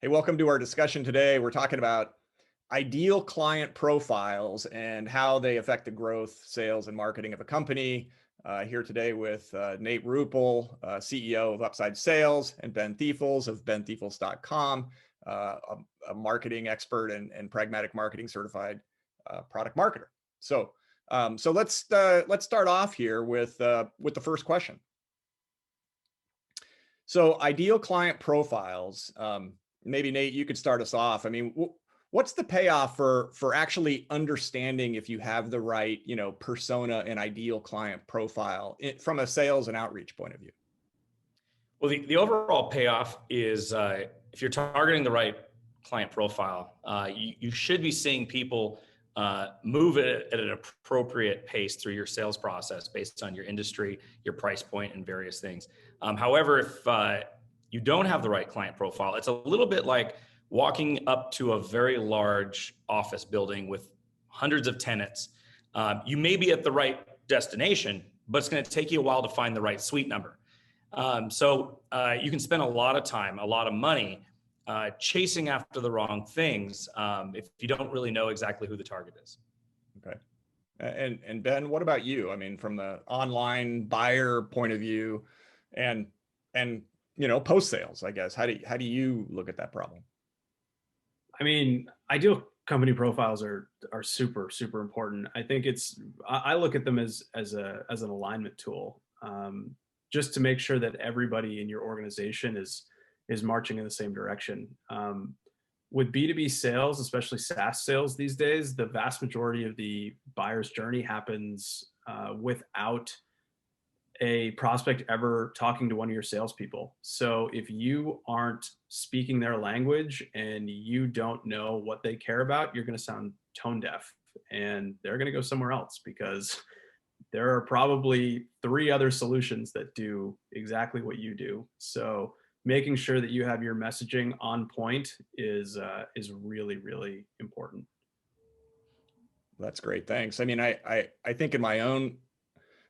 Hey, welcome to our discussion today. We're talking about ideal client profiles and how they affect the growth, sales, and marketing of a company. Here today with Nate Rupel, CEO of Upside Sales, and Ben Thiefels of benthiefels.com, a marketing expert and pragmatic marketing certified product marketer. So let's start off here with the first question. So ideal client profiles. Maybe Nate, you could start us off. I mean, what's the payoff for actually understanding if you have the right, persona and ideal client profile from a sales and outreach point of view? Well, the overall payoff is if you're targeting the right client profile, you should be seeing people move at an appropriate pace through your sales process based on your industry, your price point, and various things. However, if you don't have the right client profile, it's a little bit like walking up to a very large office building with hundreds of tenants. You may be at the right destination, but it's going to take you a while to find the right suite number. So you can spend a lot of time, a lot of money chasing after the wrong things if you don't really know exactly who the target is. Okay. And Ben, what about you? I mean, from the online buyer point of view and post sales, I guess, how do you look at that problem? I mean, ideal company profiles are super super important. I think I look at them as an alignment tool, just to make sure that everybody in your organization is marching in the same direction. With B2B sales, especially SaaS sales these days, the vast majority of the buyer's journey happens without a prospect ever talking to one of your salespeople. So if you aren't speaking their language and you don't know what they care about, you're going to sound tone deaf, and they're going to go somewhere else because there are probably three other solutions that do exactly what you do. So making sure that you have your messaging on point is really really important. That's great. Thanks. I mean, I think in my own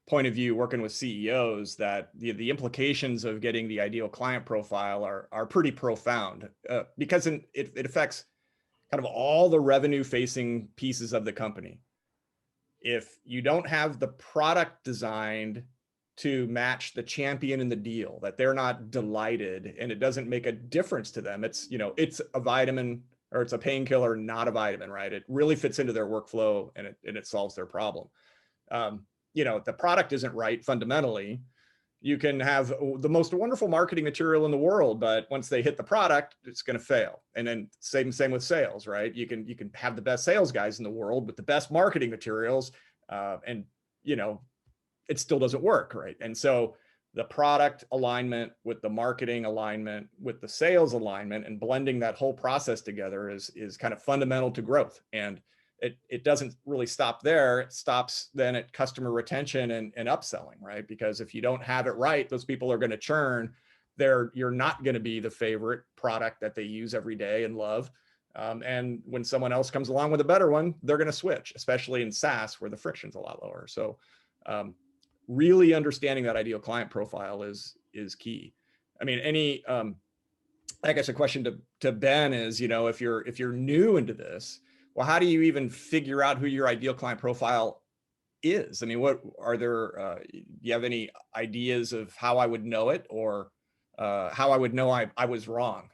point of view, working with CEOs, that the implications of getting the ideal client profile are pretty profound because it affects kind of all the revenue facing pieces of the company. If you don't have the product designed to match the champion in the deal, that they're not delighted and it doesn't make a difference to them, it's a vitamin or it's a painkiller, not a vitamin, right? It really fits into their workflow and it solves their problem. If the product isn't right fundamentally, you can have the most wonderful marketing material in the world, but once they hit the product, it's going to fail. And then same with sales, right? You can have the best sales guys in the world with the best marketing materials, and it still doesn't work, right? And so the product alignment with the marketing alignment with the sales alignment and blending that whole process together is kind of fundamental to growth. And it doesn't really stop there. It stops then at customer retention and upselling, right? Because if you don't have it right, those people are going to churn. You're not going to be the favorite product that they use every day and love. And when someone else comes along with a better one, they're going to switch, especially in SaaS where the friction's a lot lower. So really understanding that ideal client profile is key. I mean, I guess a question to Ben is, if you're new into this, well, how do you even figure out who your ideal client profile is? I mean, what are there? Do you have any ideas of how I would know it, or how I would know I was wrong,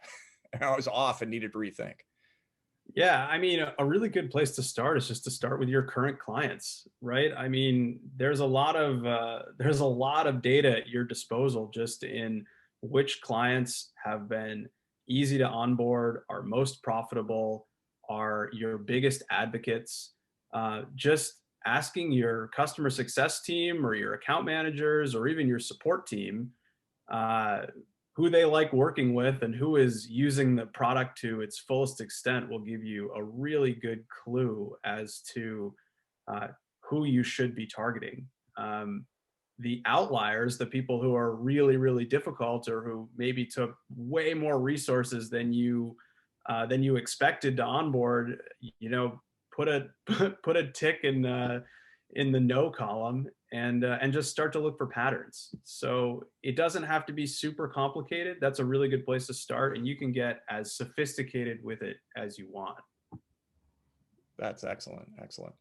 I was off and needed to rethink? Yeah, I mean, a really good place to start is just to start with your current clients, right? I mean, there's a lot of data at your disposal just in which clients have been easy to onboard, are most profitable, are your biggest advocates. Just asking your customer success team or your account managers or even your support team uh, who they like working with and who is using the product to its fullest extent will give you a really good clue as to uh, who you should be targeting. The outliers, the people who are really, really difficult or who maybe took way more resources than you expected to onboard, put a put a tick in the no column and just start to look for patterns. So it doesn't have to be super complicated. That's a really good place to start, and you can get as sophisticated with it as you want. That's excellent. Excellent.